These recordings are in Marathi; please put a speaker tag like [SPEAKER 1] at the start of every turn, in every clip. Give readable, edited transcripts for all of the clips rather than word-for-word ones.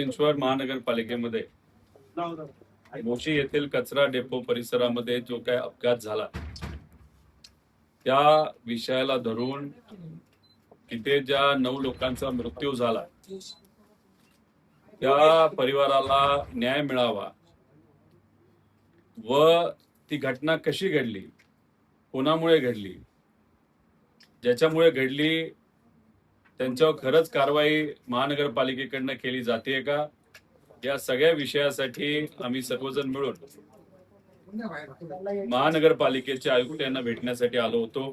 [SPEAKER 1] चिंचवड महानगरपालिकेमध्ये मोशी येथील कचरा डेपो परिसरामध्ये जो काय अपघात झाला त्या विषयाला धरून तिथे ज्या 9 लोकांचा मृत्यू झाला त्या परिवाराला न्याय मिळावा व ती घटना कशी घडली, कोणामुळे घडली, ज्याच्यामुळे घडली त्यांच्यावर खरंच कारवाई महानगरपालिकेकडनं केली जाते का, या सगळ्या विषयासाठी आम्ही सर्वजण मिळून महानगरपालिकेच्या आयुक्त यांना भेटण्यासाठी आलो होतो.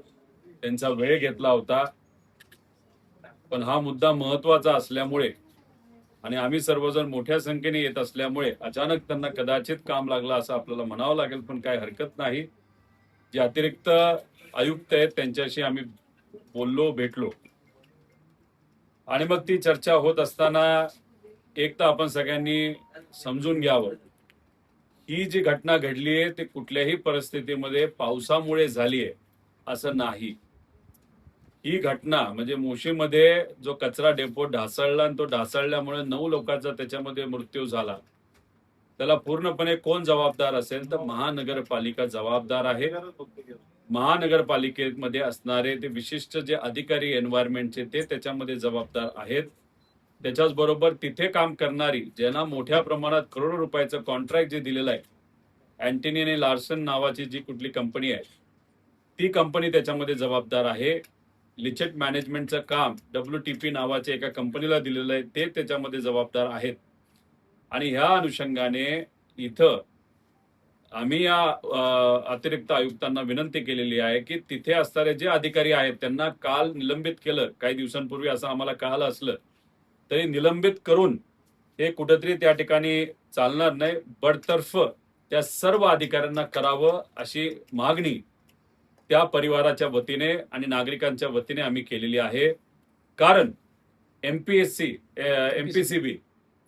[SPEAKER 1] त्यांचा वेळ घेतला होता, पण हा मुद्दा महत्वाचा असल्यामुळे आणि आम्ही सर्वजण मोठ्या संख्येने येत असल्यामुळे अचानक त्यांना कदाचित काम लागलं असं आपल्याला म्हणावं लागेल, पण काय हरकत नाही. जे अतिरिक्त आयुक्त आहेत त्यांच्याशी आम्ही बोललो, भेटलो आणि मग ती चर्चा होत असताना एक तर आपण सगळ्यांनी समजून घ्यावं, ही जी घटना घडली आहे ते कुठल्याही परिस्थितीमध्ये पावसामुळे झाली आहे असं नाही. ही घटना म्हणजे मोशीमध्ये जो कचरा डेपो ढासळला आणि तो ढासळल्यामुळे 9 लोकांचा त्याच्यामध्ये मृत्यू झाला, त्याला पूर्णपणे कोण जबाबदार असेल तर महानगरपालिका जबाबदार आहे. महानगरपालिकेमध्ये असणारे ते विशिष्ट जे अधिकारी एन्व्हायरमेंटचे ते त्याच्यामध्ये जबाबदार आहेत. त्याच्याच बरोबर तिथे काम करणारी ज्यांना मोठ्या प्रमाणात करोडो रुपयाचं कॉन्ट्रॅक्ट जे दिलेलं आहे, अँटनी आणि लार्सन नावाची जी कुठली कंपनी आहे ती कंपनी त्याच्यामध्ये जबाबदार आहे. लिचेट मॅनेजमेंटचं काम WTP नावाच्या एका कंपनीला दिलेलं आहे, ते त्याच्यामध्ये जबाबदार आहेत. आणि ह्या अनुषंगाने इथं आम्ही या अतिरिक्त आयुक्तांना विनंती केलेली आहे की तिथे असणारे जे अधिकारी आहेत त्यांना काल निलंबित केलं. काही दिवसांपूर्वी असं आम्हाला कळालं असलं तरी निलंबित करून हे कुठेतरी त्या ठिकाणी चालणार नाही. बडतर्फ त्या सर्व अधिकाऱ्यांना करावं अशी मागणी त्या परिवाराच्या वतीने आणि नागरिकांच्या वतीने आम्ही केलेली आहे. कारण MPCB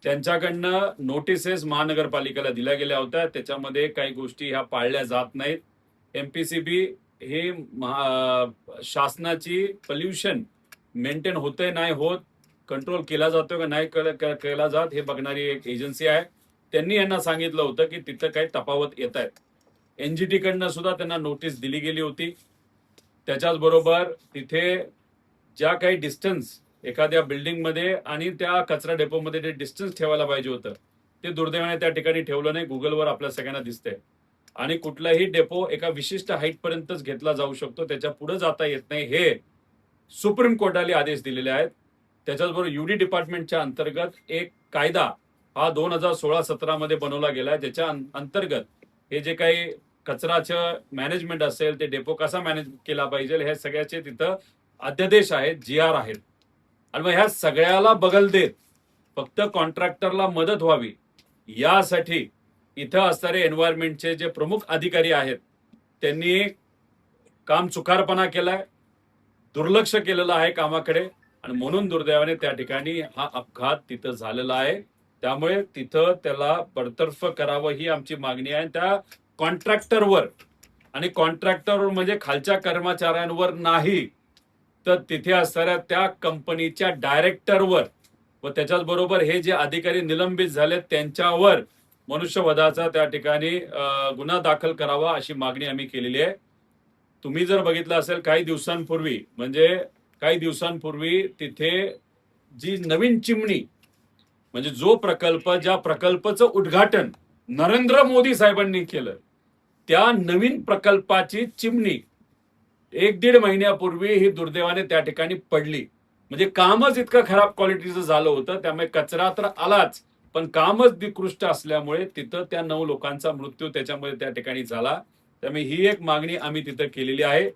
[SPEAKER 1] त्यांच्याकडनं नोटिसेस महानगरपालिकेला दिल्या गेल्या होत्या, त्याच्यामध्ये काही गोष्टी ह्या पाळल्या जात नाहीत. MPCB हे शासनाची पोल्युशन मेंटेन होते नाही होत, कंट्रोल केला जातो का नाही केला जात हे बघणारी एक एजन्सी आहे. त्यांनी यांना सांगितलं होतं की तिथं काही तफावत येत आहेत. NGT कडनं सुद्धा त्यांना नोटीस दिली गेली होती. त्याच्याच बरोबर तिथे ज्या काही डिस्टन्स एखाद्या बिल्डिंगमध्ये आणि त्या कचरा डेपोमध्ये जे डिस्टन्स ठेवायला पाहिजे होतं ते दुर्दैवाने त्या ठिकाणी ठेवलं नाही. गुगलवर आपल्या सगळ्यांना दिसतंय. आणि कुठलाही डेपो एका विशिष्ट हाईट पर्यंतच घेतला जाऊ शकतो, त्याच्या पुढे जाता येत नाही हे सुप्रीम कोर्टाने आदेश दिलेले आहेत. त्याच्याचबरोबर UD डिपार्टमेंटच्या अंतर्गत एक कायदा हा 2016-17 मध्ये बनवला गेला, ज्याच्या अंतर्गत हे जे काही कचराचं मॅनेजमेंट असेल ते डेपो कसा मॅनेज केला पाहिजे हे सगळ्याचे तिथं अध्यादेश आहेत, GR आहेत. आणि मग ह्या सगळ्याला बगल देत फक्त कॉन्ट्रॅक्टरला मदत व्हावी यासाठी इथं असणारे एन्व्हायरमेंटचे जे प्रमुख अधिकारी आहेत त्यांनी काम चुकारपणा केलाय, दुर्लक्ष केलेलं आहे कामाकडे आणि म्हणून दुर्दैवाने त्या ठिकाणी हा अपघात तिथं झालेला आहे. त्यामुळे तिथं त्याला बडतर्फ करावं ही आमची मागणी आहे. त्या कॉन्ट्रॅक्टरवर आणि कॉन्ट्रॅक्टरवर म्हणजे खालच्या कर्मचाऱ्यांवर नाही तर तिथे असणाऱ्या त्या कंपनीच्या डायरेक्टरवर व त्याच्याच बरोबर हे जे अधिकारी निलंबित झाले त्यांच्यावर मनुष्यवधाचा त्या ठिकाणी गुन्हा दाखल करावा अशी मागणी आम्ही केलेली आहे. तुम्ही जर बघितलं असेल काही दिवसांपूर्वी तिथे जी नवीन चिमणी म्हणजे जो प्रकल्प ज्या प्रकल्पाचं उद्घाटन नरेंद्र मोदी साहेबांनी केलं त्या नवीन प्रकल्पाची चिमणी 1-1.5 महिन्यापूर्वी ही दुर्दैवाने त्या ठिकाणी पडली. म्हणजे कामच इतकं खराब क्वालिटीचं झालं होतं, त्यामुळे कचरा तर आलाच पण कामच निकृष्ट असल्यामुळे तिथं त्या 9 लोकांचा मृत्यू त्याच्यामध्ये त्या ठिकाणी झाला. त्यामुळे ही एक मागणी आम्ही तिथं केलेली आहे.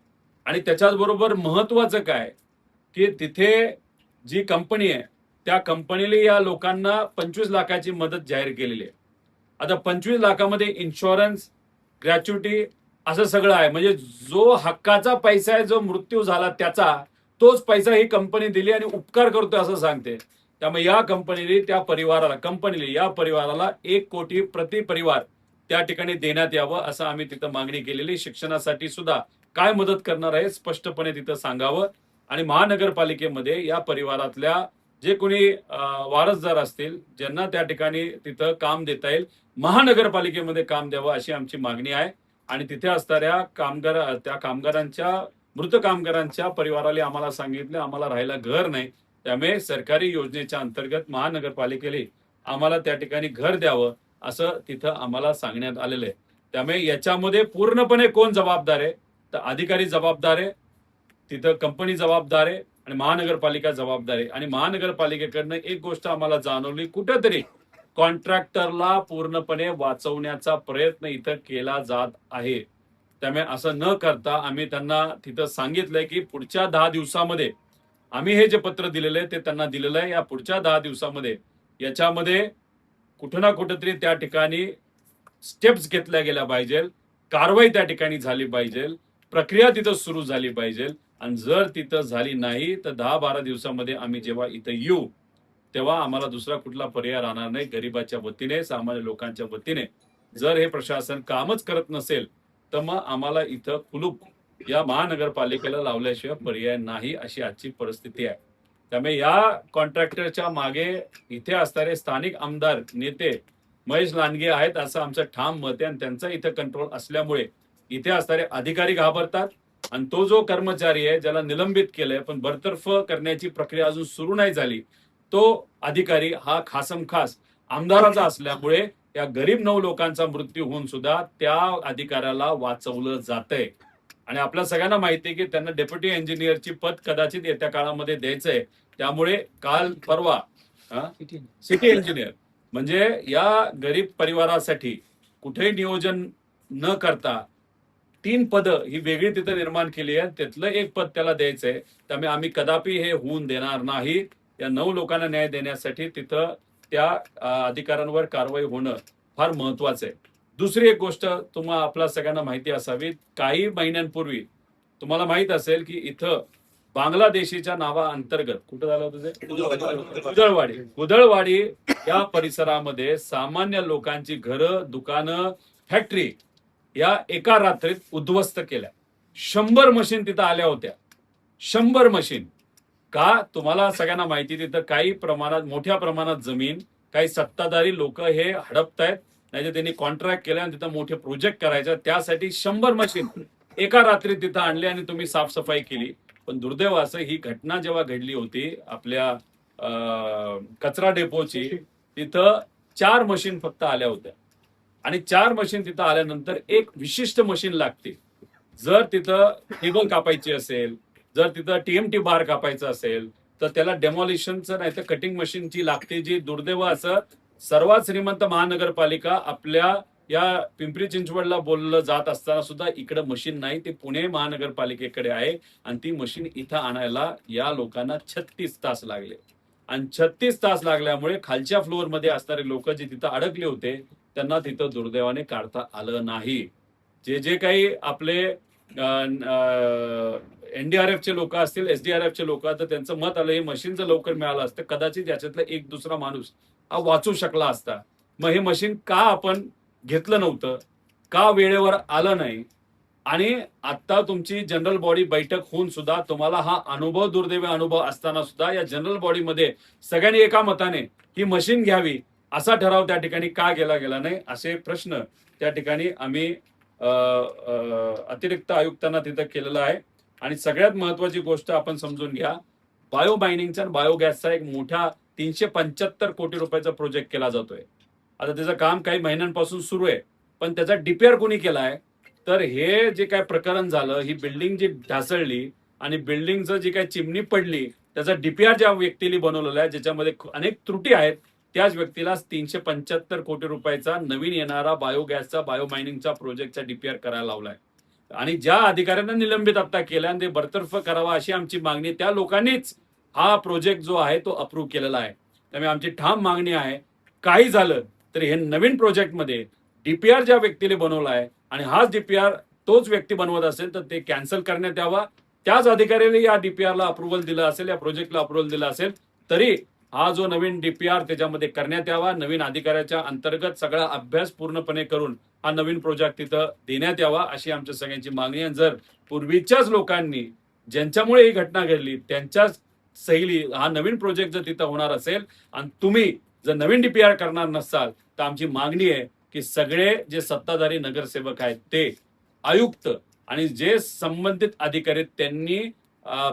[SPEAKER 1] आणि त्याच्याच बरोबर महत्वाचं काय की तिथे जी कंपनी आहे त्या कंपनीला या लोकांना 25 लाखाची मदत जाहीर केलेली आहे. आता 25 लाखामध्ये इन्शुरन्स, ग्रॅच्युटी असं सगळं आहे. म्हणजे जो हक्काचा पैसा आहे जो मृत्यू झाला त्याचा तोच पैसा ही कंपनी दिली आणि उपकार करतोय असं सांगते. त्यामुळे या परिवाराला 1 कोटी प्रति परिवार त्या ठिकाणी देण्यात यावं असं आम्ही तिथं मागणी केलेली. शिक्षणासाठी सुद्धा काय मदत करणार आहे स्पष्टपणे तिथं सांगावं आणि महानगरपालिकेमध्ये या परिवारातल्या जे कोणी वारसदार असतील, ज्यांना त्या ठिकाणी तिथं काम देता येईल, महानगरपालिकेमध्ये काम द्यावं अशी आमची मागणी आहे. आणि तिथे असणाऱ्या त्या कामगारांच्या, मृत कामगारांच्या परिवाराला आम्हाला सांगितलं, आम्हाला राहायला घर नाही, त्यामुळे सरकारी योजनेच्या अंतर्गत महानगरपालिकेने आम्हाला त्या ठिकाणी घर द्यावं असं तिथं आम्हाला सांगण्यात आलेलं आहे. त्यामुळे याच्यामध्ये पूर्णपणे कोण जबाबदार आहे? तर अधिकारी जबाबदार आहे, तिथं कंपनी जबाबदार आहे आणि महानगरपालिका जबाबदार आहे. आणि महानगरपालिकेकडनं एक गोष्ट आम्हाला जाणवली, कुठेतरी कॉन्ट्रॅक्टरला पूर्णपणे वाचवण्याचा प्रयत्न इथं केला जात आहे. त्यामुळे असं न करता आम्ही त्यांना तिथं सांगितलंय की पुढच्या 10 दिवसामध्ये आम्ही हे जे पत्र दिलेलं आहे ते त्यांना दिलेलं आहे. या पुढच्या 10 दिवसामध्ये याच्यामध्ये कुठं ना कुठेतरी त्या ठिकाणी स्टेप्स घेतल्या गेल्या पाहिजे, कारवाई त्या ठिकाणी झाली पाहिजे, प्रक्रिया तिथं सुरू झाली पाहिजे. आणि जर तिथं झाली नाही तर 10-12 दिवसामध्ये आम्ही जेव्हा इथं येऊ तेव्हा आम्हाला दुसरा कुठला पर्याय राहणार नाही. गरिबाच्या वतीने, सामान्य लोकांच्या वतीने जर हे प्रशासन कामच करत नसेल तर मग आम्हाला इथं कुलूप या महानगरपालिकेला लावल्याशिवाय पर्याय नाही, अशी आजची परिस्थिती आहे. त्यामुळे या कॉन्ट्रॅक्टरच्या मागे इथे असणारे स्थानिक आमदार नेते महेश लांडगे आहेत असं आमचं ठाम मत आहे. आणि त्यांचा इथं कंट्रोल असल्यामुळे इथे असणारे अधिकारी घाबरतात. आणि तो जो कर्मचारी आहे ज्याला निलंबित केलंय पण बरतर्फ करण्याची प्रक्रिया अजून सुरू नाही झाली, तो अधिकारी हा खासमखास आमदाराचा असल्यामुळे या गरीब 9 लोकांचा मृत्यू होऊन सुद्धा त्या अधिकाऱ्याला वाचवलं जातंय. आणि आपल्या सगळ्यांना माहिती आहे की त्यांना डेप्युटी इंजिनियरची पद कदाचित येत्या काळामध्ये द्यायचंय. त्यामुळे काल परवा सिटी इंजिनियर म्हणजे या गरीब परिवारासाठी कुठेही नियोजन न करता 3 पदं ही वेगळी तिथं निर्माण केली आहे. त्यातलं एक पद त्याला द्यायचंय. त्यामुळे आम्ही कदापि हे होऊन देणार नाही. या 9 लोकांना न्याय देण्यासाठी तिथं त्या अधिकाऱ्यांवर कारवाई होणं फार महत्वाचं आहे. दुसरी एक गोष्ट तुम्हाला आपल्या सगळ्यांना माहिती असावी, काही महिन्यांपूर्वी तुम्हाला माहित असेल की इथं बांगलादेशीच्या नावाअंतर्गत कुठं झालं होतं ते? कुदळवाडी या परिसरामध्ये सामान्य लोकांची घरं, दुकानं, फॅक्टरी या एका रात्रीत उद्ध्वस्त केल्या. 100 मशीन तिथं आल्या होत्या. 100 मशीन. का? तुम्हाला सगळ्यांना माहिती, तिथं काही प्रमाणात, मोठ्या प्रमाणात जमीन काही सत्ताधारी लोक हे हडपतायत, नाही तर त्यांनी कॉन्ट्रॅक्ट केले आणि तिथं मोठे प्रोजेक्ट करायचे, त्यासाठी 100 मशीन एका रात्रीत तिथं आणली आणि तुम्ही साफसफाई केली. पण दुर्दैव असं, ही घटना जेव्हा घडली होती आपल्या कचरा डेपोची, तिथं 4 मशीन फक्त आल्या होत्या. आणि 4 मशीन तिथं आल्यानंतर एक विशिष्ट मशीन लागते. जर तिथं टेबल कापायची असेल, जर तिथं टीएमटी बार कापायचं असेल तर त्याला डेमॉलिशनचं नाही तर कटिंग मशीनची लागते. जी दुर्दैव असं सर्वात श्रीमंत महानगरपालिका आपल्या या पिंपरी चिंचवडला बोललं जात असताना सुद्धा इकडे मशीन नाही, ते पुणे महानगरपालिकेकडे आहे. आणि ती मशीन इथं आणायला या लोकांना 36 तास लागले. आणि 36 तास लागल्यामुळे खालच्या फ्लोअरमध्ये असणारे लोक जे तिथं अडकले होते त्यांना तिथं दुर्दैवाने काढता आलं नाही. जे काही आपले एनडीआरएफचे लोक असतील, एसडीआरएफचे लोक, तर त्यांचं मत आलं हे मशीन जर लवकर मिळालं असतं कदाचित याच्यातला एक दुसरा माणूस हा वाचू शकला असता. मग हे मशीन का आपण घेतलं नव्हतं, का वेळेवर आलं नाही? आणि आता तुमची जनरल बॉडी बैठक होऊन सुद्धा तुम्हाला हा अनुभव, दुर्दैवी अनुभव असताना सुद्धा या जनरल बॉडीमध्ये सगळ्यांनी एका मताने ही मशीन घ्यावी असा ठराव त्या ठिकाणी का केला गेला नाही, असे प्रश्न त्या ठिकाणी आम्ही अतिरिक्त आयुक्तांना तिथं केलेला आहे. आणि सगळ्यात महत्वाची गोष्ट आपण समजून घ्या, बायो मायनिंगचा आणि बायोगॅसचा एक मोठा 375 कोटी रुपयाचा प्रोजेक्ट केला जातोय. आता त्याचं काम काही महिन्यांपासून सुरू आहे, पण त्याचा डीपीआर कोणी केलाय? तर हे जे काय प्रकरण झालं, ही बिल्डिंग जी ढासळली आणि बिल्डिंगचं जी काही चिमणी पडली, त्याचा डीपीआर ज्या व्यक्तीने बनवलेला आहे, ज्याच्यामध्ये अनेक त्रुटी आहेत, त्याच व्यक्तीला 375 कोटी रुपयाचा नवीन येणारा बायोगॅसचा, बायो मायनिंगचा प्रोजेक्टचा डीपीआर करायला लावलाय. आणि ज्या अधिकाऱ्यांना निलंबित आता केलं आणि ते बरतर्फ करावा अशी आमची मागणी, त्या लोकांनीच हा प्रोजेक्ट जो आहे तो अप्रूव्ह केलेला आहे. त्यामुळे आमची ठाम मागणी आहे, काही झालं तर हे नवीन प्रोजेक्टमध्ये डीपीआर ज्या व्यक्तीने बनवला आहे आणि हाच डीपीआर तोच व्यक्ती बनवत असेल तर ते कॅन्सल करण्यात यावा. त्याच अधिकाऱ्याने या डीपीआरला अप्रुव्हल दिलं असेल, या प्रोजेक्टला अप्रुव्हल दिलं असेल तरी हा जो नवीन डीपीआर त्याच्यामध्ये करण्यात यावा. नवीन अधिकाऱ्याच्या अंतर्गत सगळा अभ्यास पूर्णपणे करून हा नवीन प्रोजेक्ट तिथं देण्यात यावा अशी आमच्या सगळ्यांची मागणी आहे. जर पूर्वीच्याच लोकांनी ज्यांच्यामुळे ही घटना घडली त्यांच्याच सैली हा नवीन प्रोजेक्ट जर तिथं होणार असेल आणि तुम्ही जर नवीन डीपीआर करणार नसाल तर आमची मागणी आहे की सगळे जे सत्ताधारी नगरसेवक आहेत ते आयुक्त आणि जे संबंधित अधिकारी आहेत, त्यांनी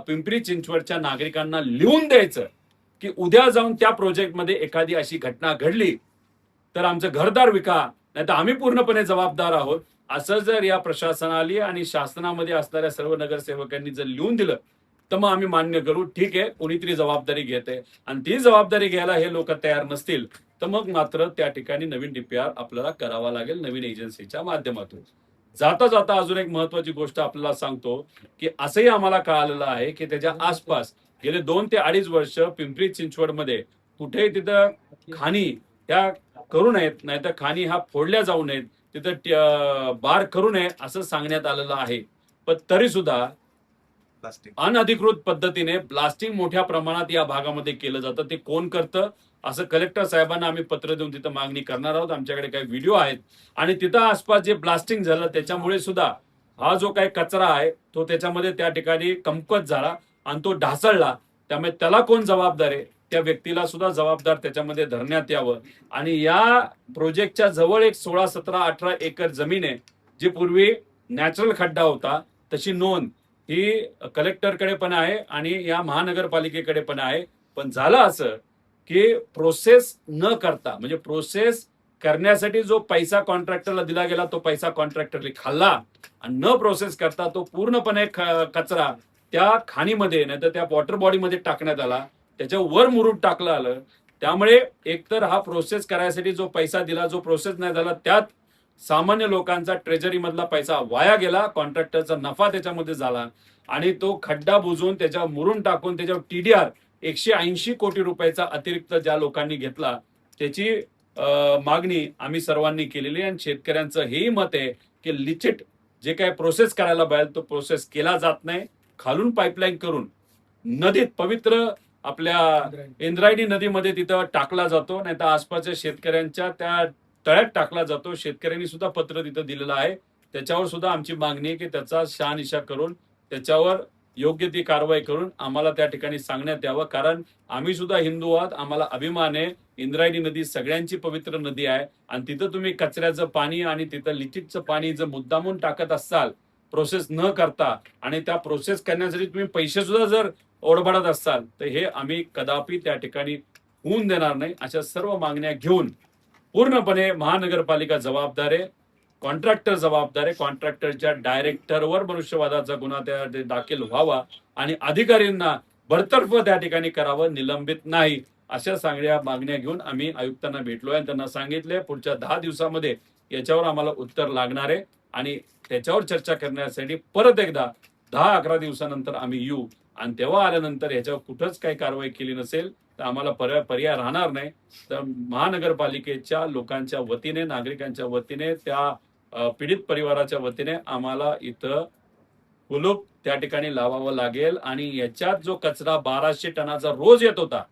[SPEAKER 1] पिंपरी चिंचवडच्या नागरिकांना लिहून द्यायचं की उद्या जाऊन त्या प्रोजेक्टमध्ये एखादी अशी घटना घडली तर आमचं घरदार विका, नाही तर आम्ही पूर्णपणे जबाबदार आहोत, असं जर या प्रशासनाला आणि शासनामध्ये असणाऱ्या सर्व नगरसेवकांनी जर लिहून दिलं तर मग आम्ही मान्य करू, ठीक आहे कोणीतरी जबाबदारी घेते. आणि ती जबाबदारी घ्यायला हे लोक तयार नसतील तर मग मात्र त्या ठिकाणी नवीन डीपीआर आपल्याला करावा लागेल नवीन एजन्सीच्या माध्यमातून. जाता जाता अजून एक महत्वाची गोष्ट आपल्याला सांगतो की असंही आम्हाला कळालेलं आहे की त्याच्या आसपास गेले 2 ते 2.5 वर्ष पिंपरी चिंचवडमध्ये कुठेही तिथं खाणी त्या करू नयेत, नाहीतर खाणी हा फोडल्या जाऊ नयेत, तिथं बार करू नये असं सांगण्यात आलेलं आहे. पण तरी सुद्धा अनधिकृत पद्धतीने ब्लास्टिंग मोठ्या प्रमाणात या भागामध्ये केलं जातं. ते कोण करतं असं कलेक्टर साहेबांना आम्ही पत्र देऊन तिथं मागणी करणार आहोत. आमच्याकडे काही व्हिडिओ आहेत आणि तिथं आसपास जे ब्लास्टिंग झालं त्याच्यामुळे सुद्धा हा जो काही कचरा आहे तो त्याच्यामध्ये त्या ठिकाणी कमकुवत झाला आणि तो ढासळला. त्यामुळे त्याला कोण जबाबदार आहे, त्या व्यक्तीला सुद्धा जबाबदार त्याच्यामध्ये धरण्यात यावं. आणि या प्रोजेक्टच्या जवळ एक 16, 17, 18 एकर जमीन आहे जी पूर्वी नॅचरल खड्डा होता. तशी नोंद ही कलेक्टरकडे पण आहे आणि या महानगरपालिकेकडे पण आहे. पण झालं असं की प्रोसेस न करता, म्हणजे प्रोसेस करण्यासाठी जो पैसा कॉन्ट्रॅक्टरला दिला गेला तो पैसा कॉन्ट्रॅक्टरने खाल्ला आणि न प्रोसेस करता तो पूर्णपणे कचरा त्या खाणीमध्ये नाही तर त्या वॉटर बॉडीमध्ये टाकण्यात आला, त्याच्या वर मुरूड टाकलं आलं. त्यामुळे एकतर हा प्रोसेस करायसाठी जो पैसा दिला, जो प्रोसेस नाही झाला, त्यात सामान्य लोकांचा ट्रेजरी मधला पैसा वाया गेला, कॉन्ट्रॅक्टरचा नफा त्याच्यामध्ये झाला आणि तो खड्डा बुजवून त्याच्यावर मुरुम टाकून त्याच्यावर टीडीआर 180 कोटी रुपयाचा अतिरिक्त ज्या लोकांनी घेतला त्याची मागणी आम्ही सर्वांनी केलेली आहे. आणि शेतकऱ्यांचं हेही मत आहे की लिचिट जे काही प्रोसेस करायला पाहिजे तो प्रोसेस केला जात नाही. खालून पाईपलाईन करून नदीत पवित्र आपल्या इंद्रायणी नदीमध्ये तिथं टाकला जातो, नाही तर आसपासच्या शेतकऱ्यांच्या त्या तळ्यात टाकला जातो. शेतकऱ्यांनी सुद्धा पत्र तिथं दिलेलं आहे. त्याच्यावर सुद्धा आमची मागणी आहे की त्याचा शहानिशा करून त्याच्यावर योग्य ती कारवाई करून आम्हाला त्या ठिकाणी सांगण्यात यावं. कारण आम्ही सुद्धा हिंदू आहोत, आम्हाला अभिमान आहे. इंद्रायणी नदी सगळ्यांची पवित्र नदी आहे आणि तिथं तुम्ही कचऱ्याचं पाणी आणि तिथं लिचिटचं पाणी जर मुद्दामून टाकत असाल प्रोसेस न करता आणि त्या प्रोसेस करण्यासाठी तुम्ही पैसे सुद्धा जर ओढबाडत असाल तर हे आम्ही कदापि त्या ठिकाणी होऊन देणार नाही. अशा सर्व मागण्या घेऊन पूर्णपणे महानगरपालिका जबाबदार आहे, कॉन्ट्रॅक्टर जबाबदार आहे. कॉन्ट्रॅक्टरच्या डायरेक्टरवर मनुष्यवादाचा गुन्हा त्या दाखल व्हावा आणि अधिकाऱ्यांना बडतर्फ त्या ठिकाणी करावं, निलंबित नाही. अशा सगळ्या मागण्या घेऊन आम्ही आयुक्तांना भेटलोय आणि त्यांना सांगितले पुढच्या 10 दिवसामध्ये याच्यावर आम्हाला उत्तर लागणार आहे आणि त्याच्यावर चर्चा करण्यासाठी परत एकदा 10-11 दिवसानंतर आम्ही येऊ आणि तेव्हा आल्यानंतर याच्यावर कुठंच काही कारवाई केली नसेल तर आम्हाला पर्याय राहणार नाही. तर महानगरपालिकेच्या लोकांच्या वतीने, नागरिकांच्या वतीने, त्या पीडित परिवाराच्या वतीने आम्हाला इथं कुलूप त्या ठिकाणी लावावं लागेल. आणि याच्यात जो कचरा 1200 टनाचा रोज येत होता,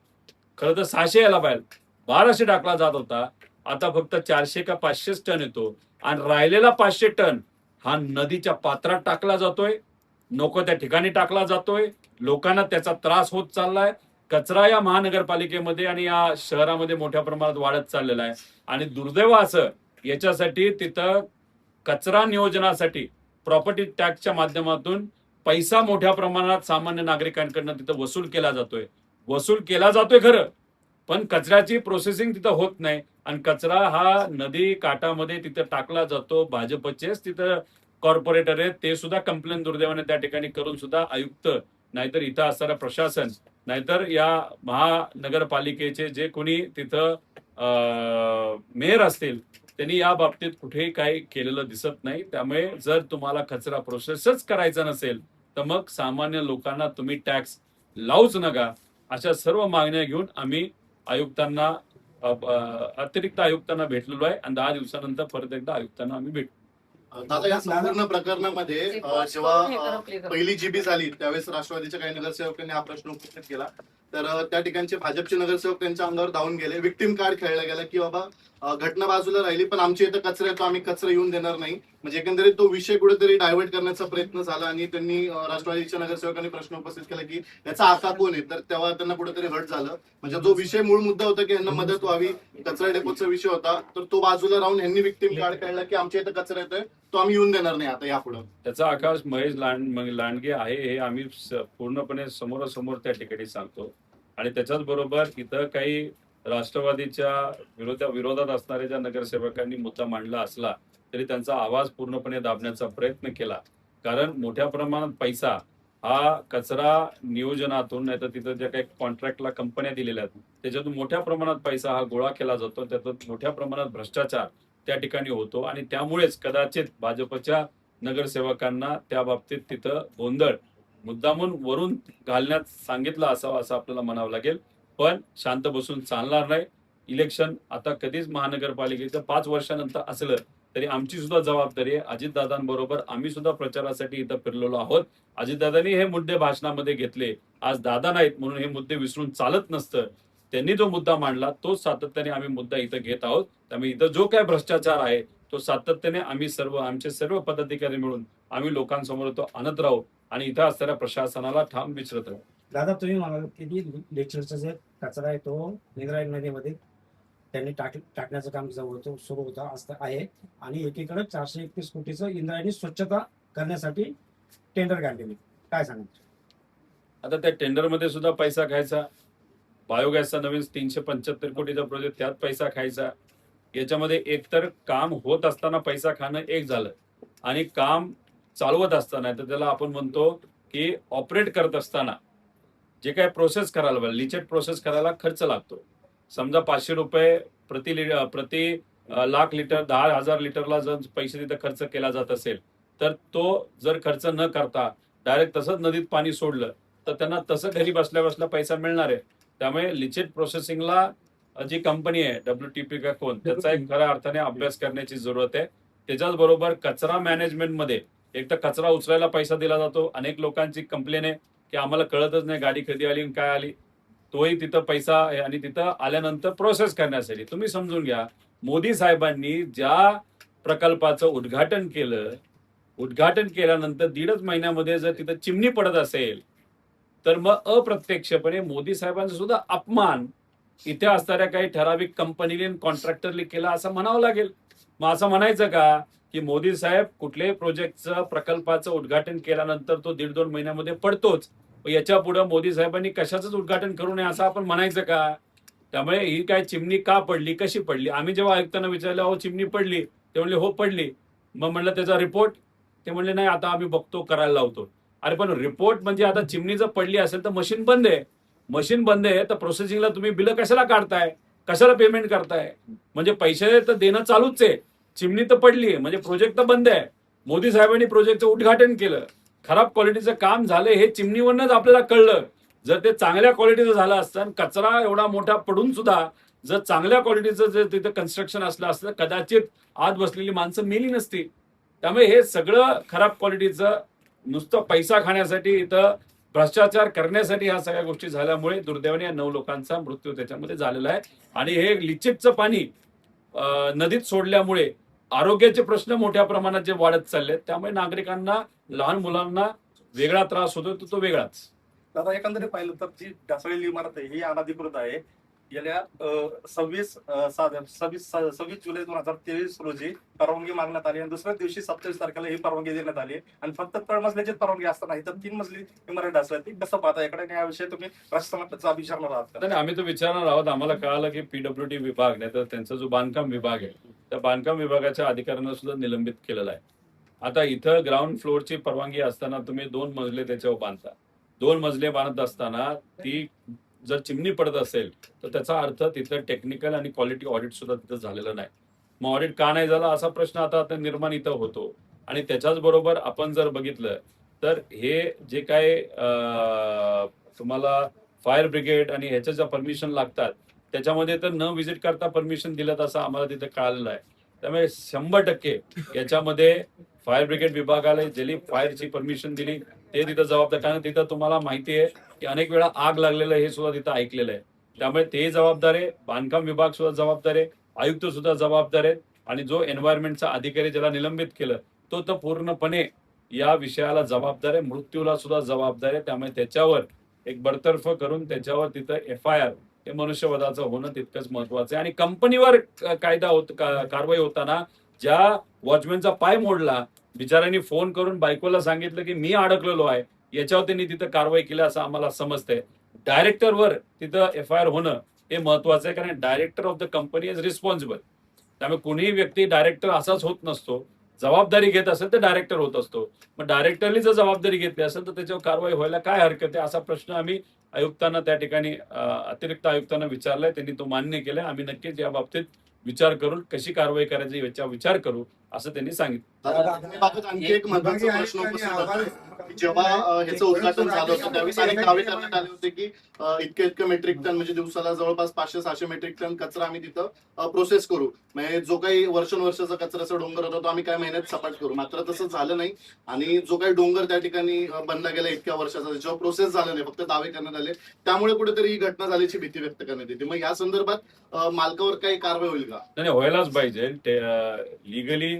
[SPEAKER 1] खरं तर 600 यायला पाहिजे, 1200 टाकला जात होता, आता फक्त 400 का 500 टन येतो आणि राहिलेला 500 टन हा नदीच्या पात्रात टाकला जातोय, नको त्या ठिकाणी टाकला जातोय. लोकांना त्याचा त्रास होत चाललाय. कचरा या महानगरपालिकेमध्ये आणि या शहरामध्ये मोठ्या प्रमाणात वाढत चाललेला आहे. आणि दुर्दैव असं याच्यासाठी तिथं कचरा नियोजनासाठी प्रॉपर्टी टॅक्सच्या माध्यमातून पैसा मोठ्या प्रमाणात सामान्य नागरिकांकडनं तिथं वसूल केला जातोय खरं, पण कचऱ्याची प्रोसेसिंग तिथं होत नाही आणि कचरा हा नदी काठामध्ये तिथं टाकला जातो. भाजपचेच तिथं कॉर्पोरेटर आहेत, ते सुद्धा कंप्लेंट दुर्दैवाने त्या ठिकाणी करून सुद्धा आयुक्त, नाहीतर इथं असणारं प्रशासन, नाहीतर या महानगरपालिकेचे जे कोणी तिथं मेयर असतील त्यांनी या बाबतीत कुठेही काही केलेलं दिसत नाही. त्यामुळे जर तुम्हाला कचरा प्रोसेसच करायचा नसेल तर मग सामान्य लोकांना तुम्ही टॅक्स लावूच नका. अशा सर्व मागण्या घेऊन आम्ही आयुक्तांना, अतिरिक्त आयुक्तांना भेटलेलो आहे आणि 10 दिवसानंतर परत एकदा आयुक्तांना आम्ही भेटू.
[SPEAKER 2] दादा, या संपूर्ण प्रकरणामध्ये जेव्हा पहिली जीबी झाली त्यावेळेस राष्ट्रवादीच्या काही नगरसेवकांनी हा प्रश्न उपस्थित केला, तर त्या ठिकाणचे भाजपचे नगरसेवक त्यांच्या अंगावर धावून गेले. विक्टिम कार्ड खेळला गेला की बाबा घटना बाजूला राहिली, पण आमच्या इथं कचरा येतो, आम्ही कचरा येऊन देणार नाही. म्हणजे एकंदरीत तो विषय कुठेतरी डायव्हर्ट करण्याचा प्रयत्न झाला आणि त्यांनी राष्ट्रवादीच्या नगरसेवकांनी प्रश्न उपस्थित केला की याचा आका कोण आहे, तर तेव्हा त्यांना कुठेतरी हट झालं. म्हणजे जो विषय मूळ मुद्दा होता की यांना मदत व्हावी, कचरा डेपोचा विषय होता, तर तो बाजूला राहून यांनी विक्टिम कार्ड खेळला की आमच्या इथं कचरा येतोय, तो आम्ही येऊन देणार नाही आता यापुढे.
[SPEAKER 1] त्याचा आकाश महेश लांडगे आहे हे आम्ही पूर्णपणे समोरासमोर त्या ठिकाणी सांगतो. आणि त्याच्याच बरोबर इथं काही राष्ट्रवादीच्या विरोधात असणाऱ्या ज्या नगरसेवकांनी मुद्दा मांडला असला तरी त्यांचा आवाज पूर्णपणे दाबण्याचा प्रयत्न केला. कारण मोठ्या प्रमाणात पैसा हा कचरा नियोजनातून, नाही तर तिथं ज्या काही कॉन्ट्रॅक्टला कंपन्या दिलेल्या आहेत त्याच्यातून मोठ्या प्रमाणात पैसा हा गोळा केला जातो. त्यातून मोठ्या प्रमाणात भ्रष्टाचार त्या ठिकाणी होतो आणि त्यामुळेच कदाचित भाजपच्या नगरसेवकांना त्या बाबतीत तिथं गोंधळ मुद्दामून वरून घालण्यात सांगितलं असावं असं आपल्याला म्हणावं लागेल. पण शांत बसून चालणार नाही. इलेक्शन आता कधीच महानगरपालिकेचं 5 वर्षानंतर असलं तरी आमची सुद्धा जबाबदारी आहे. अजितदादांबरोबर आम्ही सुद्धा प्रचारासाठी इथं फिरलेलो आहोत. अजितदादांनी हे मुद्दे भाषणामध्ये घेतले. आज दादा नाहीत म्हणून हे मुद्दे विसरून चालत नसतं. त्यांनी जो मुद्दा मांडला तोच सातत्याने आम्ही मुद्दा इथं घेत आहोत. त्यामुळे इथं जो काय भ्रष्टाचार आहे तो सातत्याने आम्ही आमचे सर्व पदाधिकारी मिळून आम्ही लोकांसमोर तो आणत राहू आणि इथं असणाऱ्या प्रशासनाला ठाम विचारत राहू.
[SPEAKER 3] दादा, तुम्ही म्हणाल की लेक्चरचा जे कचरा आहे तो इंद्रायणी नदीमध्ये त्यांनी टाकण्याचं काम सुरू होतं असं आहे आणि एकीकडे 431 कोटीचं इंद्रायणी स्वच्छता करण्यासाठी टेंडर काढलेले, काय सांगायचं?
[SPEAKER 1] आता त्या टेंडरमध्ये सुद्धा पैसा खायचा. बायोगॅसचा नवीन 375 कोटीचा प्रोजेक्ट, त्यात पैसा खायचा. याच्यामध्ये एकतर काम होत असताना पैसा खाणं एक झालं आणि काम चालवत असताना, तर त्याला आपण म्हणतो की ऑपरेट करत असताना जे काय प्रोसेस करायला पाहिजे, लिचेट प्रोसेस करायला खर्च लागतो. समजा 500 रुपये प्रति लाख लिटर, 10,000 लिटरला जर पैसे तिथे खर्च केला जात असेल तर तो जर खर्च न करता डायरेक्ट तसंच नदीत पाणी सोडलं तर त्यांना तसं घरी बसल्या बसल्या पैसा मिळणार आहे. त्यामुळे लिचेट प्रोसेसिंगला जी कंपनी आहे WTP का कोण, त्याचा एक खऱ्या अर्थाने अभ्यास करण्याची जरूरत आहे. त्याच्याच बरोबर कचरा मॅनेजमेंटमध्ये एक तर कचरा उचलायला पैसा दिला जातो. अनेक लोकांची कंप्लेन आहे की आम्हाला कळतच नाही गाडी कधी आली आणि काय आली. तोही तिथं पैसा आहे आणि तिथं आल्यानंतर प्रोसेस करण्यासाठी तुम्ही समजून घ्या, मोदी साहेबांनी ज्या प्रकल्पाचं उद्घाटन केल्यानंतर 1.5 महिन्यामध्ये जर तिथं चिमणी पडत असेल तर मग अप्रत्यक्षपणे मोदी साहेबांचा सुद्धा अपमान इथे असणाऱ्या काही ठराविक कंपनीने कॉन्ट्रॅक्टरने केला असं म्हणावं लागेल. मग असं म्हणायचं का की मोदी साहेब कुठल्याही प्रोजेक्टचं प्रकल्पाचं उद्घाटन केल्यानंतर तो 1.5-2 महिन्यामध्ये पडतोच, याच्या पुढे मोदी साहेबांनी कशाचंच उद्घाटन करू नये असं आपण म्हणायचं का? त्यामुळे ही काय चिमणी का पडली, कशी पडली? आम्ही जेव्हा आयुक्तांना विचारलं हो चिमणी पडली, ते म्हणले हो पडली. मग म्हणलं त्याचा रिपोर्ट, ते म्हणले नाही आता आम्ही बघतो, करायला लावतो. अरे पण रिपोर्ट म्हणजे आता चिमणी जर पडली असेल तर मशीन बंद आहे. मशीन बंद आहे तर प्रोसेसिंगला तुम्ही बिल कशाला काढताय, कशाला पेमेंट करताय? म्हणजे पैसे तर देणं चालूच आहे, चिमणी तर पडली म्हणजे प्रोजेक्ट तर बंद आहे. मोदी साहेबांनी प्रोजेक्टचं उद्घाटन केलं, खराब क्वालिटीचं काम झालं हे चिमणीवरनच आपल्याला कळलं. जर ते चांगल्या क्वालिटीचं झालं असतं, कचरा एवढा मोठा पडून सुद्धा जर चांगल्या क्वालिटीचं जर तिथं कन्स्ट्रक्शन असलं असतं कदाचित आत बसलेली माणसं मेली नसती. त्यामुळे हे सगळं खराब क्वालिटीचं नुसतं पैसा खाण्यासाठी, इथं भ्रष्टाचार करण्यासाठी ह्या सगळ्या गोष्टी झाल्यामुळे दुर्दैवाने या 9 लोकांचा मृत्यू त्याच्यामध्ये झालेला आहे. आणि हे लिचिटचं पाणी नदीत सोडल्यामुळे आरोग्याचे प्रश्न मोठ्या प्रमाणात जे वाढत चालले, त्यामुळे नागरिकांना, लहान मुलांना वेगळा त्रास होतो, तो वेगळाच.
[SPEAKER 4] दादा, एकंदरीत पाहिलं तर जी ढासळलेली इमारत आहे ही अनधिकृत आहे. गेल्या 26 जुलै 2023 रोजी परवानगी मागण्यात आली आणि दुसऱ्या दिवशी 27 तारखेला ही परवानगी देण्यात आली आणि फक्त तळमजल्याची परवानगी असताना इथं 3 मजली इमारत ढासळती. कसं पाहता याकडे, याविषयी तुम्ही प्रशासनाचा विचारणार आहात का?
[SPEAKER 1] नाही, आम्ही तो विचारणार आहोत. आम्हाला कळालं की PWD विभाग, नाही तर त्यांचा जो बांधकाम विभाग आहे त्या बांधकाम विभागाच्या अधिकाऱ्यांना सुद्धा निलंबित केलेला आहे. आता इथं ग्राउंड फ्लोअरची परवानगी असताना तुम्ही 2 मजले त्याच्यावर बांधता. 2 मजले बांधत असताना ती जर चिमणी पडत असेल तर त्याचा अर्थ तिथलं टेक्निकल आणि क्वालिटी ऑडिट सुद्धा तिथं झालेलं नाही. मग ऑडिट का नाही झाला असा प्रश्न आता निर्माण इथं होतो. आणि त्याच्याच बरोबर आपण जर बघितलं तर हे जे काय तुम्हाला फायर ब्रिगेड आणि ह्याच्या ज्या परमिशन लागतात त्याच्यामध्ये तर न व्हिजिट करता परमिशन दिलं असं आम्हाला तिथे कळालेलं आहे. त्यामुळे 100% याच्यामध्ये फायर ब्रिगेड विभागाला ज्यांनी फायरची परमिशन दिली ते तिथं जबाबदार, कारण तिथं तुम्हाला माहिती आहे की अनेक वेळा आग लागलेलं हे सुद्धा तिथं ऐकलेलं आहे. त्यामुळे ते जबाबदार आहे, बांधकाम विभाग सुद्धा जबाबदार आहे, आयुक्त सुद्धा जबाबदार आहेत आणि जो एन्व्हायरमेंटचा अधिकारी ज्याला निलंबित केलं तो तर पूर्णपणे या विषयाला जबाबदार आहे, मृत्यूला सुद्धा जबाबदार आहे. त्यामुळे त्याच्यावर एक बडतर्फ करून त्याच्यावर तिथं FIR हे मनुष्यवधाचं होणं तितकंच महत्वाचं आहे. आणि कंपनीवर कारवाई होताना ज्या वॉचमॅनचा पाय मोडला, बिचाऱ्यांनी फोन करून बायकोला सांगितलं की मी अडकलेलो आहे, याच्यावर त्यांनी तिथं कारवाई केली असं आम्हाला समजतंय. डायरेक्टरवर तिथं FIR होणं हे महत्वाचं आहे, कारण director of the company is responsible. त्यामुळे कोणीही व्यक्ती डायरेक्टर असाच होत नसतो, जबाबदारी घेत असेल तर डायरेक्टर होत असतो. मग डायरेक्टरनी जर जबाबदारी घेतली असेल तर त्याच्यावर कारवाई व्हायला काय हरकत आहे, असा प्रश्न आम्ही आयुक्तांना त्या ठिकाणी अतिरिक्त आयुक्तांना विचारलाय. त्यांनी तो मान्य केलाय. आम्ही नक्कीच या बाबतीत विचार करून कशी कारवाई करायची याच्यावर विचार करू असं त्यांनी सांगितलं.
[SPEAKER 2] बाबत आणखी एक महत्वाचा प्रश्न उपस्थित होता की जेव्हा ह्याचं उद्घाटन झालं होतं त्यावेळेस अनेक दावे करण्यात आले होते की इतके मेट्रिक टन म्हणजे दिवसाला जवळपास 500-600 मेट्रिक टन कचरा आम्ही तिथं प्रोसेस करू, म्हणजे जो काही वर्षानुवर्षाचा कचऱ्याचा डोंगर होता तो आम्ही काय महिन्यात सपाट करू. मात्र तसं झालं नाही आणि जो काही डोंगर त्या ठिकाणी बनला गेला इतक्या वर्षाचा त्याच्यावर प्रोसेस झालं नाही, फक्त दावे करण्यात आले. त्यामुळे कुठेतरी ही घटना झाल्याची भीती व्यक्त करण्यात येते. मग या संदर्भात मालकावर काही कारवाई होईल का?
[SPEAKER 1] नाही, व्हायलाच पाहिजे. लिगली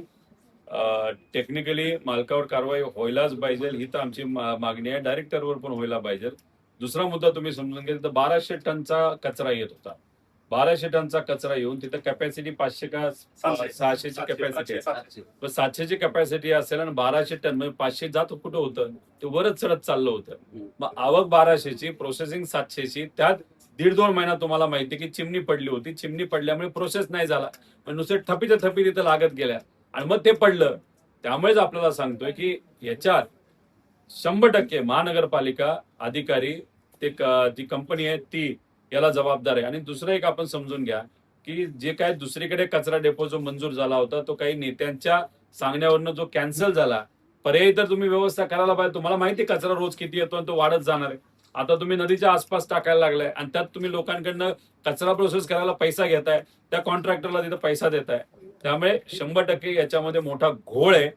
[SPEAKER 1] टेक्निकली मालकावर कारवाई व्हायलाच पाहिजे, ही तर आमची मागणी आहे. डायरेक्टरवर पण व्हायला पाहिजे. दुसरा मुद्दा तुम्ही समजून घ्या, तर 1200 टनचा कचरा येत होता. 1200 टनचा कचरा येऊन तिथं कॅपॅसिटी 500 का 600ची कॅपॅसिटी आहे. 700ची कॅपॅसिटी असेल आणि 1200 टन म्हणजे 500 जात कुठं होतं, ते वरच चढत चाललं होतं. मग आवक 1200ची, प्रोसेसिंग 700ची, त्यात 1.5-2 महिना तुम्हाला माहिती की चिमणी पडली होती. चिमणी पडल्यामुळे प्रोसेस नाही झाला, पण नुसते थपीच्या थपी तिथं लागत गेल्या आणि मग ते पडलं. त्यामुळेच आपल्याला सांगतोय की याच्यात 100% महानगरपालिका अधिकारी ती कंपनी आहे ती याला जबाबदार आहे. आणि दुसरं एक आपण समजून घ्या की जे काय दुसरीकडे कचरा डेपो जो मंजूर झाला होता तो काही नेत्यांच्या सांगण्यावरनं जो कॅन्सल झाला, पर्यायी तर तुम्ही व्यवस्था करायला पाहिजे. तुम्हाला माहिती आहे कचरा रोज किती येतो आणि तो वाढत जाणार आहे. आता तुम्ही नदीच्या आसपास टाकायला लागलाय आणि त्यात तुम्ही लोकांकडनं कचरा प्रोसेस करायला पैसा घेताय, त्या कॉन्ट्रॅक्टरला तिथं पैसा देताय. त्यामुळे 100% याच्यामध्ये मोठा घोळ आहे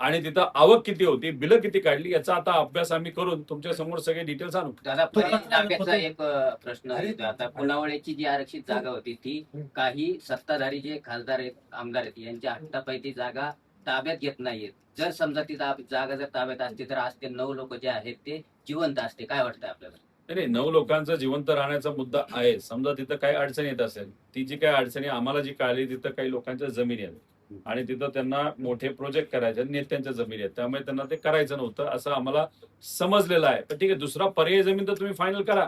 [SPEAKER 1] आणि तिथं आवक किती होती, बिलं किती काढली याचा आता अभ्यास आम्ही करून तुमच्या समोर सगळे डिटेल्स आणू.
[SPEAKER 5] दादा ताब्याचा एक प्रश्न आहे. आता पुनावळ्याची जी आरक्षित जागा होती ती काही सत्ताधारी जे खासदार आहेत, आमदार आहेत, यांच्या हट्टापायी ती जागा ताब्यात घेत नाहीयेत. जर समजा ती जागा जर ताब्यात असते तर आज ते 9 लोक जे आहेत ते जिवंत असते. काय वाटतं आपल्याला?
[SPEAKER 1] नाही, 9 लोकांचा जिवंत राहण्याचा मुद्दा आहे. समजा तिथं काही अडचण येत असेल, ती जी काही अडचणी आम्हाला जी कळली, तिथं काही लोकांच्या जमिनी आहेत आणि तिथं त्यांना मोठे प्रोजेक्ट करायचे, नेत्यांच्या जमिनी आहेत, त्यामुळे त्यांना ते करायचं नव्हतं असं आम्हाला समजलेलं आहे. पण ठीक आहे, दुसरा पर्याय जमीन तर तुम्ही फायनल करा.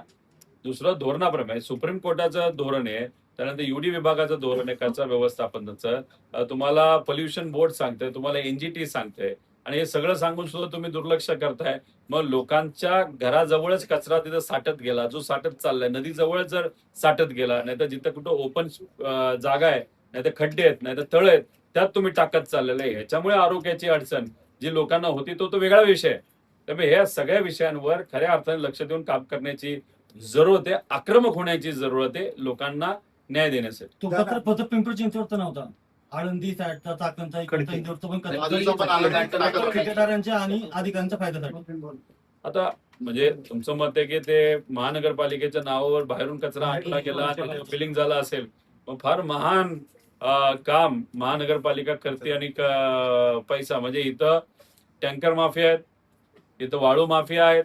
[SPEAKER 1] दुसरं धोरणाप्रमाणे सुप्रीम कोर्टाचं धोरण आहे, त्यानंतर UD विभागाचं धोरण आहे कचरा व्यवस्थापनाचं, तुम्हाला पोल्युशन बोर्ड सांगतंय, तुम्हाला NGT सांगतंय आणि हे सगळं सांगून सुद्धा तुम्ही दुर्लक्ष करताय. मग लोकांच्या घराजवळच कचरा तिथं साठत गेला, जो साठत चाललाय, नदीजवळ जर साठत गेला, नाही तर जिथं कुठं ओपन जागा आहे, नाही तर खड्डे आहेत, नाही तर तळ आहेत, त्यात तुम्ही टाकत चाललेलं आहे. ह्याच्यामुळे आरोग्याची अडचण जी लोकांना होती तो वेगळा विषय आहे. त्यामुळे ह्या सगळ्या विषयांवर खऱ्या अर्थाने लक्ष देऊन काम करण्याची जरूरत आहे, आक्रमक होण्याची जरूरत आहे लोकांना न्याय देण्यासाठी.
[SPEAKER 6] तो कचरा फक्त पिंपरी चिंचवडचा नव्हता, आळंदी साईडचा, चाकणचा, इकडचा, इंदोरचा पण
[SPEAKER 2] बाजूचा पण आळंदी
[SPEAKER 6] ठेकेदारांच्या आणि अधिकाऱ्यांच्या फायद्यासाठी.
[SPEAKER 1] आता म्हणजे तुमचं मत आहे की ते महानगरपालिकेच्या नावावर बाहेरून कचरा आणला गेला, बिलिंग झालं असेल, मग फार महान काम महानगरपालिका करते आणि पैसा म्हणजे इथं टँकर माफिया आहेत, इथं वाळू माफिया आहेत,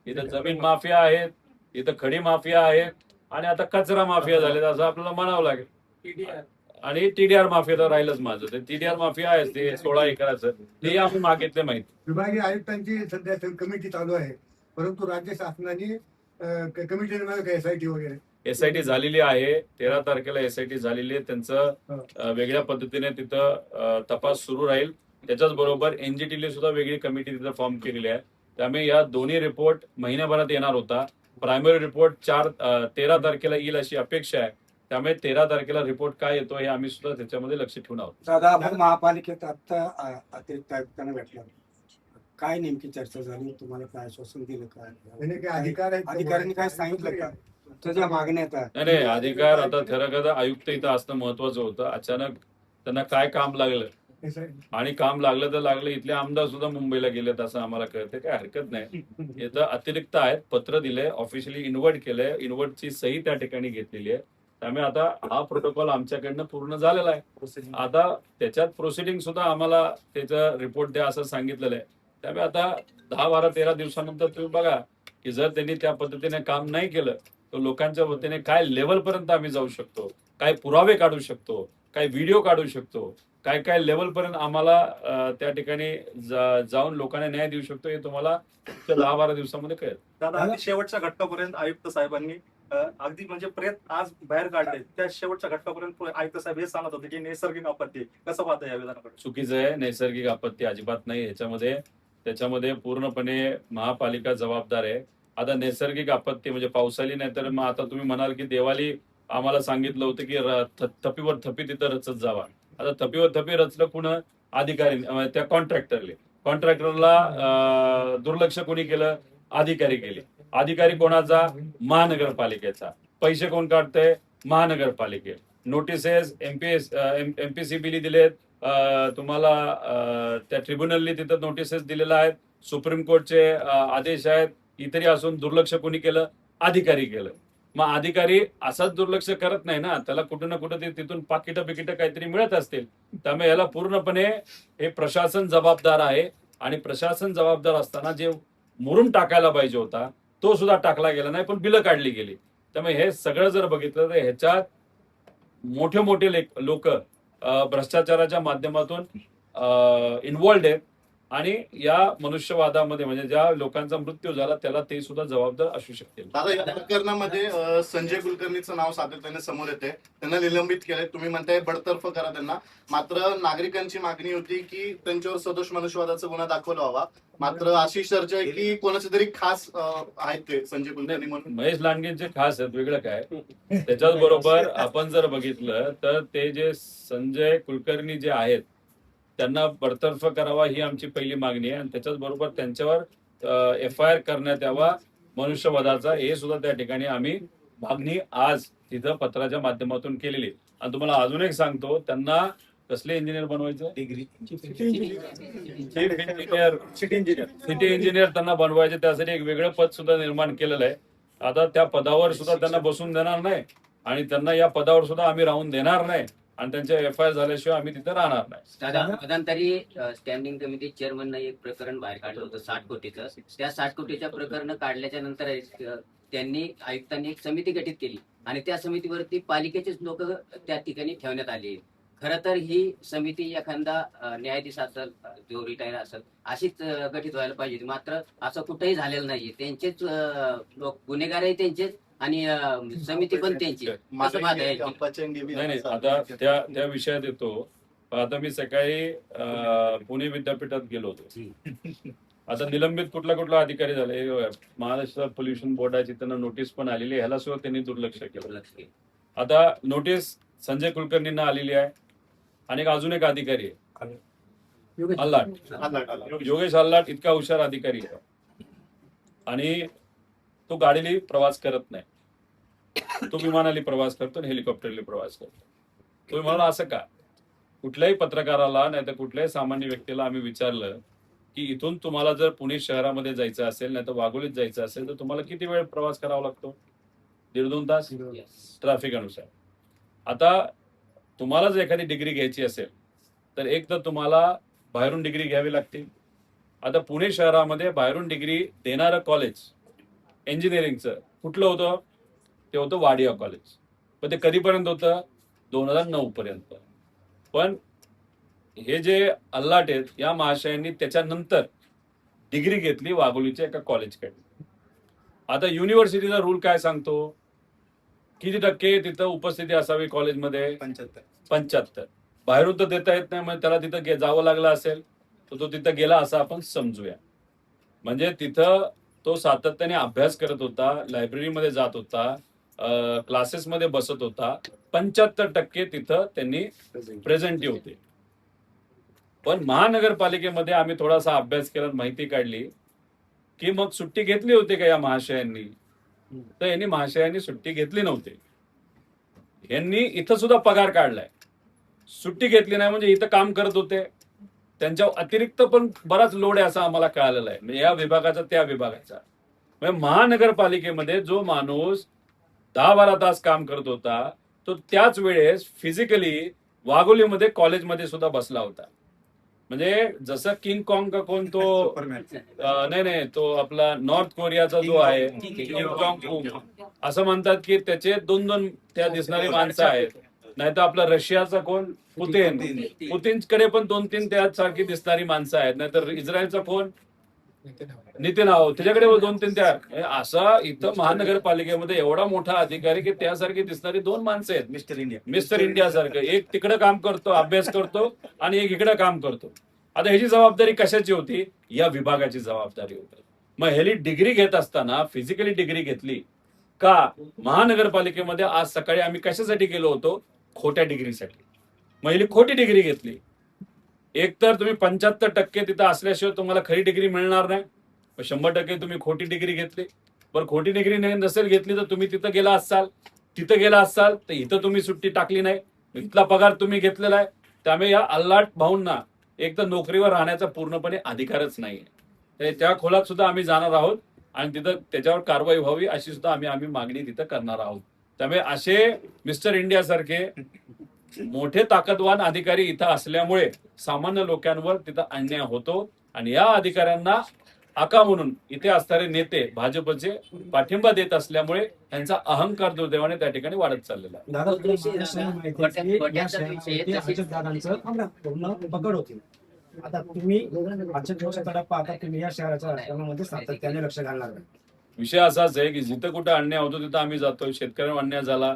[SPEAKER 1] इथं जमीन माफिया आहेत, इथं खडी माफिया आहेत आणि आता कचरा माफिया झालेत असं आपल्याला म्हणावं लागेल. आणि TDR माफिया तर राहिलंच माझं. ते TDR माफिया आहे ते 16 एकराचं, ते आम्ही मागितले माहिती.
[SPEAKER 7] विभागीय आयुक्तांची सध्या कमिटी चालू आहे, परंतु राज्य शासनाने कमिटी SIT वगैरे
[SPEAKER 1] SIT झालेली आहे. 13 तारखेला SIT झालेली आहे. त्यांचं वेगळ्या पद्धतीने तिथं तपास सुरू राहील. त्याच्याच बरोबर NGTने सुद्धा वेगळी कमिटी तिथं फॉर्म केलेली आहे. त्यामुळे या दोन्ही रिपोर्ट महिन्याभरात येणार होता. प्रायमरी रिपोर्ट 13 तारखेला येईल अशी अपेक्षा आहे. त्यामुळे 13 तारखेला रिपोर्ट काय येतो हे आम्ही सुद्धा त्याच्यामध्ये लक्ष ठेवून आहोत.
[SPEAKER 8] दादा, आपण महापालिकेत आता अतिरिक्त आयुक्तांना भेटला, काय नेमकी चर्चा झाली, तुम्हाला काय आश्वासन दिलं, काय
[SPEAKER 7] काय अधिकार आहेत?
[SPEAKER 8] अधिकाऱ्यांनी काय सांगितलं का तुझ्या मागण्या?
[SPEAKER 1] नाही, अधिकार आता खरं आयुक्त इथं असणं महत्वाचं होतं. अचानक त्यांना काय काम लागलं
[SPEAKER 7] हे साहेब,
[SPEAKER 1] आणि काम लागलं तर लागलं. इथले आमदार सुद्धा मुंबईला गेलेत असं आम्हाला कळतं. काय हरकत नाही. इथं अतिरिक्त आहेत, पत्र दिलंय, ऑफिशियली इन्व्हाइट केलंय, इन्व्हाइटची सही त्या ठिकाणी घेतलेली आहे. त्यामुळे आता हा प्रोटोकॉल आमच्याकडनं पूर्ण झालेला आहे. आता त्याच्यात प्रोसिडिंग सुद्धा आम्हाला त्याचा रिपोर्ट द्या असं सांगितलेलं आहे. त्यामुळे आता 10, 12, 13 दिवसानंतर तुम्ही बघा की जर त्यांनी त्या पद्धतीने काम नाही केलं तर लोकांच्या वतीने काय लेवल पर्यंत आम्ही जाऊ शकतो, काय पुरावे काढू शकतो, काय व्हिडिओ काढू शकतो, काय काय लेवल पर्यंत आम्हाला त्या ठिकाणी जाऊन लोकांना न्याय देऊ शकतो हे तुम्हाला 10-12 दिवसामध्ये कळेल.
[SPEAKER 4] दादा अगदी शेवटच्या घटकापर्यंत आयुक्त साहेबांनी अगदी म्हणजे प्रयत्न आज बाहेर काढले, त्या शेवटच्या घटकापर्यंत आयुक्त साहेब हे सांगत होते की नैसर्गिक आपत्ती कसं पाहता या विधानाकडे?
[SPEAKER 1] चुकीचं आहे. नैसर्गिक आपत्ती अजिबात नाही त्याच्यामध्ये पूर्णपणे महापालिका जबाबदार आहे. आता नैसर्गिक आपत्ती म्हणजे पावसाळी नाही तर मग आता तुम्ही म्हणाल की देवाली आम्हाला सांगितलं होतं की थप्पीवर थप्पी तिथं रचत जावा. आता थप्पीवर थप्पी रचलं कुण? अधिकारी, त्या कॉन्ट्रॅक्टरला दुर्लक्ष कोणी केलं? अधिकारी केले. अधिकारी कोणाचा? महानगरपालिकेचा. पैसे कोण काढतंय? महानगरपालिके. नोटिसेस एमपीसीबीने दिलेत, तुम्हाला त्या ट्रिब्युनलनी तिथं नोटिसेस दिलेल्या आहेत, सुप्रीम कोर्टचे आदेश आहेत. इतरी असून दुर्लक्ष कोणी केलं? अधिकारी केलं. मग अधिकारी असाच दुर्लक्ष करत नाही ना, त्याला कुठं ना कुठं तिथून पाकिटं काहीतरी मिळत असतील. त्यामुळे याला पूर्णपणे हे प्रशासन जबाबदार आहे आणि प्रशासन जबाबदार असताना जे मुरुम टाकायला पाहिजे होता तो सुद्धा टाकला गेला नाही, पण बिलं काढली गेली. त्यामुळे हे सगळं जर बघितलं तर ह्याच्यात मोठे लोक भ्रष्टाचाराच्या माध्यमातून इन्व्हॉल्ड आहेत आणि या मनुष्यवादामध्ये म्हणजे ज्या लोकांचा मृत्यू झाला त्याला ते सुद्धा जबाबदार असू शकतील.
[SPEAKER 2] दादा या प्रकरणामध्ये संजय कुलकर्णीचं नाव सातत्याने समोर येते. त्यांना निलंबित केलंय, तुम्ही म्हणताय बडतर्फ करा त्यांना. मात्र नागरिकांची मागणी होती की त्यांच्यावर सदोष मनुष्यवादाचा गुन्हा दाखल व्हावा. मात्र अशी चर्चा आहे की कोणाचे तरी खास आहेत ते संजय कुलकर्णी म्हणून.
[SPEAKER 1] महेश लांडगेंचे खास आहेत, वेगळं काय. त्याच्याच बरोबर आपण जर बघितलं तर ते जे संजय कुलकर्णी जे आहेत त्यांना बडतर्फ करावा ही आमची पहिली मागणी आहे आणि त्याच्याच बरोबर त्यांच्यावर FIR करण्यात यावा मनुष्यवधाचा, हे सुद्धा त्या ठिकाणी आम्ही मागणी आज तिथं पत्राच्या माध्यमातून केलेली. आणि तुम्हाला अजून एक सांगतो, त्यांना कसले इंजिनियर बनवायचं? सिटी इंजिनियर त्यांना बनवायचे. त्यासाठी एक वेगळं पद सुद्धा निर्माण केलेलं आहे. आता त्या पदावर सुद्धा त्यांना बसून देणार नाही आणि त्यांना या पदावर सुद्धा आम्ही राहून देणार नाही आणि त्यांच्या FIR झाल्याशिवाय आम्ही तिथे राहणार नाही.
[SPEAKER 5] मध्यंतरी स्टँडिंग कमिटी चेअरमननं एक प्रकरण बाहेर काढलं होतं 60 कोटीचं. त्या 60 कोटीच्या प्रकरण काढल्याच्या नंतर त्यांनी आयुक्तांनी एक समिती गठीत केली आणि त्या समितीवरती पालिकेचेच लोक त्या ठिकाणी ठेवण्यात आले. खरं तर ही समिती एखादा न्यायाधीश असेल, जो रिटायर असेल, अशीच गठीत व्हायला पाहिजे. मात्र असं कुठेही झालेलं नाहीये. त्यांचेच लोक गुन्हेगारही त्यांचेच आणि समिती पण त्यांची.
[SPEAKER 1] नाही आता त्या विषयात येतो. आता मी सकाळी पुणे विद्यापीठात गेलो होतो. आता निलंबित कुठला अधिकारी झाले, महाराष्ट्र पोल्युशन बोर्डाची त्यांना नोटीस पण आलेली आहे, ह्याला सुद्धा त्यांनी दुर्लक्ष केलं. आता नोटीस संजय कुलकर्णींना आलेली आहे आणि अजून एक अधिकारी आहे अल्लाट, योगेश अल्लाट. इतका हुशार अधिकारी आहे आणि तो गाडीने प्रवास करत नाही, तो विमानाने प्रवास करतो आणि हेलिकॉप्टरने प्रवास करतो. तुम्ही म्हणाला असं का? कुठल्याही पत्रकाराला नाही तर कुठल्याही सामान्य व्यक्तीला आम्ही विचारलं की इथून तुम्हाला जर पुणे शहरामध्ये जायचं असेल नाही तर वाघोलीत जायचं असेल तर तुम्हाला किती वेळ प्रवास करावा लागतो? 1.5-2 तास ट्रॅफिक अनुसार. आता तुम्हाला जर एखादी डिग्री घ्यायची असेल तर एक तर तुम्हाला बाहेरून डिग्री घ्यावी लागते. आता पुणे शहरामध्ये बाहेरून डिग्री देणारं कॉलेज इंजिनिअरिंगचं कुठलं होतं? ते होतं वाडिया कॉलेज. पण ते कधीपर्यंत होतं? 2009 पर्यंत. पण हे जे अल्लाट आहेत या महाशयांनी त्याच्यानंतर डिग्री घेतली वाघोलीच्या एका कॉलेजकडे. आता युनिव्हर्सिटीचा रूल काय सांगतो? किती टक्के तिथं उपस्थिती असावी कॉलेजमध्ये? 75. बाहेरून तर देता येत नाही, म्हणजे त्याला तिथं जावं लागलं असेल तर तो तिथं गेला असं आपण समजूया. म्हणजे तिथं तो सातत्याने अभ्यास करत होता, लायब्ररीमध्ये जात होता, क्लासेसमध्ये बसत होता. 75% तिथं त्यांनी प्रेझेंटी होते. पण महानगरपालिकेमध्ये आम्ही थोडासा अभ्यास केला, माहिती काढली की मग सुट्टी घेतली होती का या महाशयांनी? तर यांनी महाशयांनी सुट्टी घेतली नव्हती. यांनी इथं सुद्धा पगार काढलाय. सुट्टी घेतली नाही म्हणजे इथं काम करत होते. त्यांच्या अतिरिक्त पण बराच लोड आहे असं आम्हाला कळालेलं आहे, म्हणजे या विभागाचा त्या विभागाचा. म्हणजे महानगरपालिकेमध्ये जो माणूस 10-12 तास काम करत होता तो त्याच वेळेस फिजिकली वाघोलीमध्ये कॉलेजमध्ये सुद्धा बसला होता. म्हणजे जसं किंग कॉंग का कोण तो नाही तो आपला नॉर्थ कोरियाचा जो आहे किंग कॉंग कुंग, असं म्हणतात की त्याचे 2-2 त्या दिसणारी माणसं आहेत. नाही तर आपला रशियाचा कोण पुतीनकडे पण 2-3 त्यासारखी दिसणारी माणसं आहेत. नाहीतर इस्रायलचा कोण नितीन आहो त्याच्याकडे 2-3 त्या. असा इथं महानगरपालिकेमध्ये एवढा मोठा अधिकारी की त्यासारखी दिसणारी 2 माणसं आहेत. मिस्टर इंडिया सारखं एक तिकडं काम करतो, अभ्यास करतो आणि एक इकडं काम करतो. आता ह्याची जबाबदारी कशाची होती? या विभागाची जबाबदारी होती. मग ह्याली डिग्री घेत असताना फिजिकली डिग्री घेतली का? महानगरपालिकेमध्ये आज सकाळी आम्ही कशासाठी गेलो होतो? खोट्या डिग्रीसाठी. मग ह्याली खोटी डिग्री घेतली. एकतर तुम्ही 75% तिथं असल्याशिवाय तुम्हाला खरी डिग्री मिळणार नाही. 100% तुम्ही खोटी डिग्री घेतली. बरं खोटी डिग्री नसेल घेतली तर तुम्ही तिथं गेला असाल तर इथं तुम्ही सुट्टी टाकली नाही, इथला पगार तुम्ही घेतलेला आहे. त्यामुळे या अल्लाट भाऊंना एक तर नोकरीवर राहण्याचा पूर्णपणे अधिकारच नाहीये. त्या खोलात सुद्धा आम्ही जाणार आहोत आणि तिथं त्याच्यावर कारवाई व्हावी अशी सुद्धा आम्ही मागणी तिथं करणार आहोत. त्यामुळे असे मिस्टर इंडिया सारखे मोठे ताकदवान अधिकारी इथं असल्यामुळे सामान्य लोकांवर तिथं अन्याय होतो आणि या अधिकाऱ्यांना आका म्हणून इथे असणारे नेते भाजपचे पाठिंबा देत असल्यामुळे त्यांचा अहंकार दुर्दैवाने त्या ठिकाणी वाढत चाललेला आहे.
[SPEAKER 3] दादा
[SPEAKER 5] तो विषय
[SPEAKER 3] तुम्हाला
[SPEAKER 5] दादा,
[SPEAKER 3] माहिती आहे की या
[SPEAKER 5] खोट्याचा विषय
[SPEAKER 3] शहरामध्ये
[SPEAKER 5] तसेच-
[SPEAKER 3] अजितदादांचं पूर्ण पकड होती. आता तुम्ही अजितदादांकडे पाहता, तुम्ही या शहराच्या राजकारणामध्ये सातत्याने लक्ष घालणार नाही.
[SPEAKER 1] विषय असाच आहे की जिथं कुठं अन्याय होतो तिथं आम्ही जातोय. शेतकऱ्यांवर अन्याय झाला,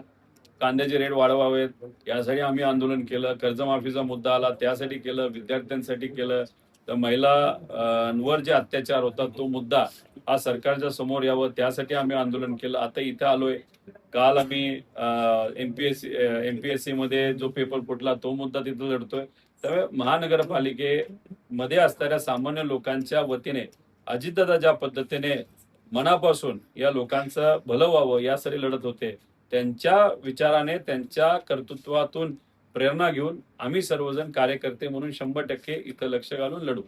[SPEAKER 1] कांद्याचे रेट वाढवावेत यासाठी आम्ही आंदोलन केलं. कर्जमाफीचा मुद्दा आला त्यासाठी केलं, विद्यार्थ्यांसाठी केलं. तर महिलांवर जे अत्याचार होतात तो मुद्दा हा सरकारच्या समोर यावं त्यासाठी आम्ही आंदोलन केलं. आता इथं आलोय. काल आम्ही एमपीएससी मध्ये जो पेपर फुटला तो मुद्दा तिथं लढतोय. त्यामुळे महानगरपालिकेमध्ये असणाऱ्या सामान्य लोकांच्या वतीने अजितदादा ज्या पद्धतीने मनापासून या लोकांचं भलं व्हावं यासाठी लढत होते, त्यांच्या विचाराने त्यांच्या कर्तृत्वातून प्रेरणा घेऊन आम्ही सर्वजण कार्यकर्ते म्हणून 100% इथं लक्ष घालून लढू.